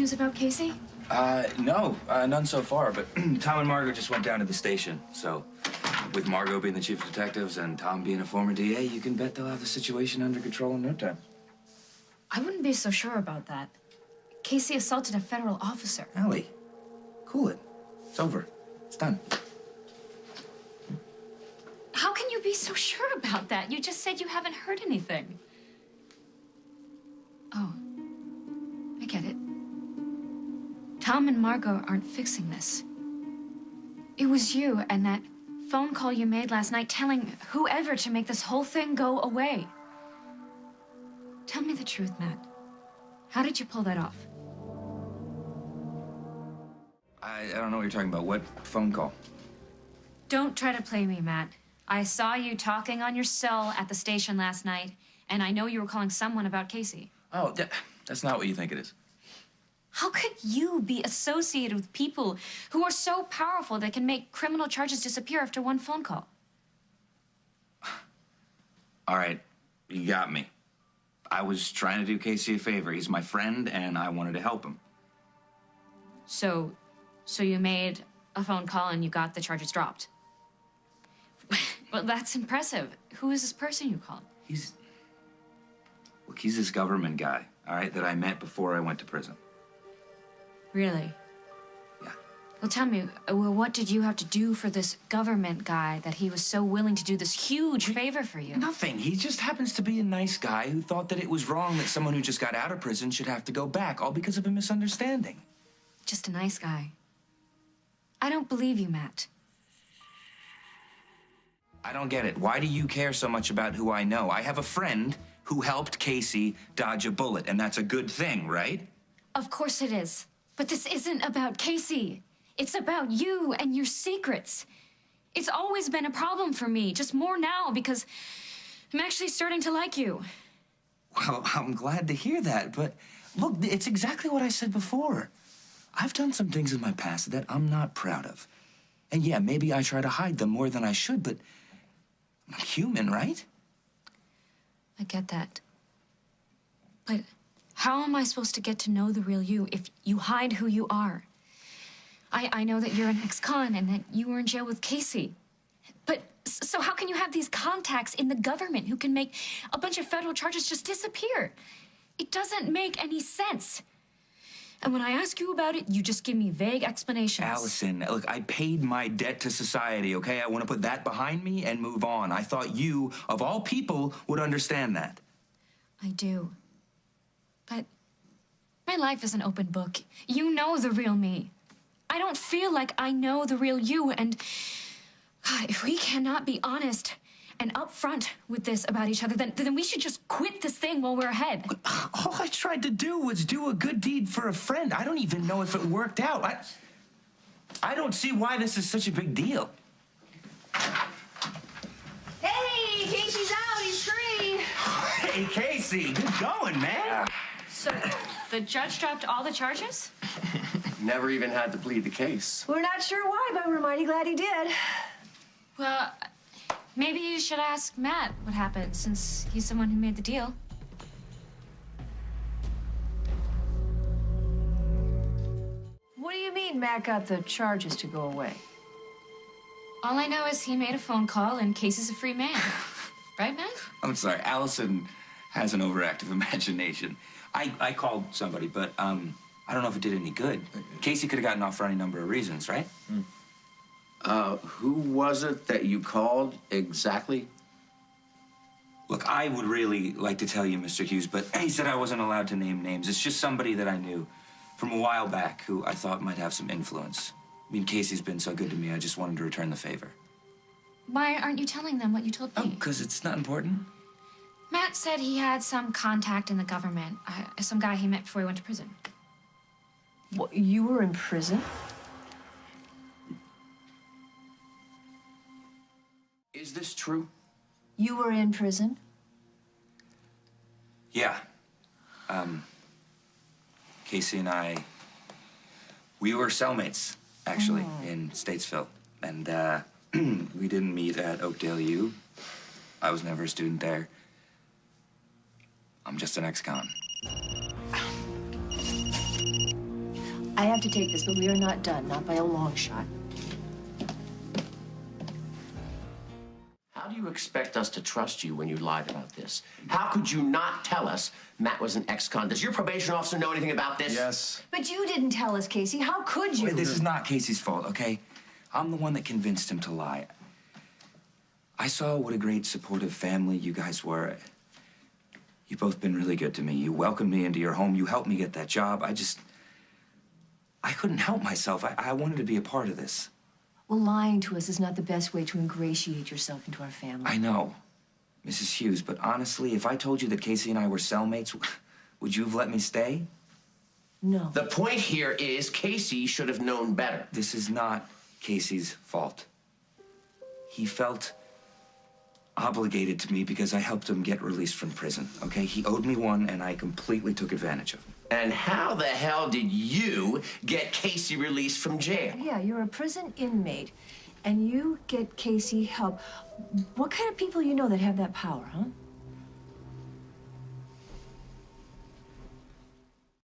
news about Casey? No, none so far, but Tom and Margo just went down to the station. So, with Margo being the chief of detectives and Tom being a former DA, you can bet they'll have the situation under control in no time. I wouldn't be so sure about that. Casey assaulted a federal officer. Allie, cool it. It's over. It's done. How can you be so sure about that? You just said you haven't heard anything. Oh, I get it. Tom and Margo aren't fixing this. It was you and that phone call you made last night telling whoever to make this whole thing go away. Tell me the truth, Matt. How did you pull that off? I don't know what you're talking about. What phone call? Don't try to play me, Matt. I saw you talking on your cell at the station last night, and I know you were calling someone about Casey. Oh, that's not what you think it is. How could you be associated with people who are so powerful they can make criminal charges disappear after one phone call? All right, you got me. I was trying to do Casey a favor. He's my friend, and I wanted to help him. So you made a phone call and you got the charges dropped? Well, that's impressive. Who is this person you called? Look, he's this government guy, all right, that I met before I went to prison. Really? Yeah. Well, tell me, what did you have to do for this government guy that he was so willing to do this huge favor for you? Nothing. He just happens to be a nice guy who thought that it was wrong that someone who just got out of prison should have to go back, all because of a misunderstanding. Just a nice guy. I don't believe you, Matt. I don't get it. Why do you care so much about who I know? I have a friend who helped Casey dodge a bullet, and that's a good thing, right? Of course it is. But this isn't about Casey. It's about you and your secrets. It's always been a problem for me, just more now because I'm actually starting to like you. Well, I'm glad to hear that, but look, it's exactly what I said before. I've done some things in my past that I'm not proud of. And yeah, maybe I try to hide them more than I should, but I'm human, right? I get that. But how am I supposed to get to know the real you if you hide who you are? I know that you're an ex-con and that you were in jail with Casey. But so how can you have these contacts in the government who can make a bunch of federal charges just disappear? It doesn't make any sense. And when I ask you about it, you just give me vague explanations. Alison, look, I paid my debt to society, okay? I want to put that behind me and move on. I thought you, of all people, would understand that. I do. But my life is an open book. You know the real me. I don't feel like I know the real you, and God, if we cannot be honest and upfront with this about each other, then we should just quit this thing while we're ahead. All I tried to do was do a good deed for a friend. I don't even know if it worked out. I don't see why this is such a big deal. Hey, Casey's out. He's free. Hey, Casey, good going, man. So the judge dropped all the charges? Never even had to plead the case. We're not sure why, but we're mighty glad he did. Well, maybe you should ask Matt what happened, since he's the one who made the deal. What do you mean Matt got the charges to go away? All I know is he made a phone call and Casey's a free man. Right, Matt? I'm sorry, Alison has an overactive imagination. I called somebody, but I don't know if it did any good. Casey could have gotten off for any number of reasons, right? Who was it that you called exactly? Look, I would really like to tell you, Mr. Hughes, but he said I wasn't allowed to name names. It's just somebody that I knew from a while back who I thought might have some influence. I mean, Casey's been so good to me, I just wanted to return the favor. Why aren't you telling them what you told me? Oh, because it's not important. Matt said he had some contact in the government, some guy he met before he went to prison. What, you were in prison? Is this true? You were in prison? Yeah. Casey and I, we were cellmates, actually, in Statesville. And we didn't meet at Oakdale U. I was never a student there. I'm just an ex-con. I have to take this, but we are not done, not by a long shot. How do you expect us to trust you when you lied about this? How could you not tell us Matt was an ex-con? Does your probation officer know anything about this? Yes. But you didn't tell us, Casey. How could you? Wait, this is not Casey's fault, okay? I'm the one that convinced him to lie. I saw what a great supportive family you guys were. You've both been really good to me. You welcomed me into your home. You helped me get that job. I couldn't help myself. I wanted to be a part of this. Well, lying to us is not the best way to ingratiate yourself into our family. I know, Mrs. Hughes, but honestly, if I told you that Casey and I were cellmates, would you have let me stay? No. The point here is Casey should have known better. This is not Casey's fault. He felt obligated to me because I helped him get released from prison, okay? He owed me one, and I completely took advantage of him. And how the hell did you get Casey released from jail? Yeah, you're a prison inmate, and you get Casey help. What kind of people you know that have that power, huh?